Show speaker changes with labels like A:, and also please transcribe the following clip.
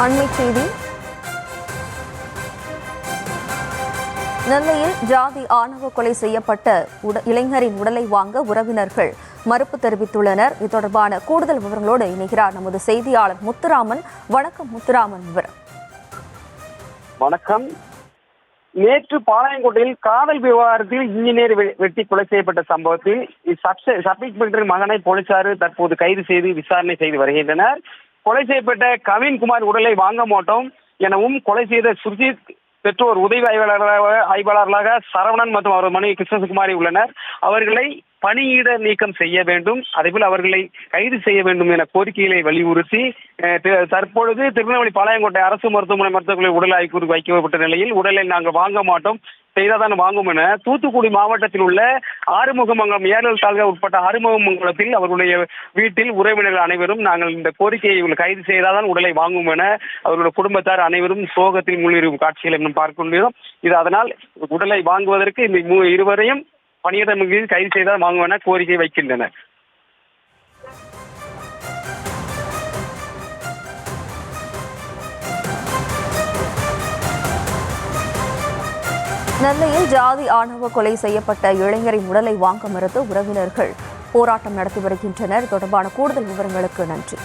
A: அண்மைச் செய்தி. நெல்லையில் ஜாதி ஆணவ கொலை செய்யப்பட்ட இளைஞரின் உடலை வாங்க உறவினர்கள் மறுப்பு தெரிவித்துள்ளனர். இது தொடர்பான கூடுதல் விவரங்களோடு இணைகிறார் நமது செய்தியாளர் முத்துராமன். வணக்கம் முத்துராமன். விவரம்.
B: வணக்கம். நேற்று பாளையங்கோட்டையில் காதல் விவகாரத்தில் இன்ஜினியர் வெட்டி கொலை செய்யப்பட்ட சம்பவத்தில் சப் இன்ஸ்பெக்டர் மகனை போலீசார் தற்போது கைது செய்து விசாரணை செய்து வருகின்றனர். கொலை செய்யப்பட்ட கவின்குமார் உடலை வாங்க மாட்டோம் எனவும் கொலை செய்த சுர்ஜித் பெற்றோர் உதவி ஆய்வாளர்களாக சரவணன் மற்றும் அவர் மனைவி கிருஷ்ணகுமாரி உள்ளனர். அவர்களை பணியிட நீக்கம் செய்ய வேண்டும், அதேபோல் அவர்களை கைது செய்ய வேண்டும் என கோரிக்கைகளை வலியுறுத்தி தற்பொழுது திருநெல்வேலி பாளையங்கோட்டை அரசு மருத்துவமனை உடல் ஆய்வு வைக்கப்பட்ட நிலையில் உடலை நாங்கள் வாங்க மாட்டோம், செய்தாதான் வாங்கும் என தூத்துக்குடி மாவட்டத்தில் உள்ள ஆறுமுகமங்கலம் ஏரல் தாலுகா உட்பட்ட ஆறுமுகமங்கலத்தில் அவர்களுடைய வீட்டில் உறவினர்கள் அனைவரும் நாங்கள் இந்த கோரிக்கையை கைது செய்தால்தான் உடலை வாங்கும் என அவர்களுடைய குடும்பத்தார் அனைவரும் சோகத்தில் முன்னிறும் காட்சிகளை பார்க்க முடியும். இது அதனால் உடலை வாங்குவதற்கு இந்த இருவரையும் பணியிடம் கைது செய்தால் வாங்கும் என கோரிக்கை வைக்கின்றனர்.
A: நெல்லையில் ஜாதி ஆணவ கொலை செய்யப்பட்ட இளைஞரின் உடலை வாங்க மறுத்து உறவினர்கள் போராட்டம் நடத்தி வருகின்றனர். தொடர்பான கூடுதல் விவரங்களுக்கு நன்றி.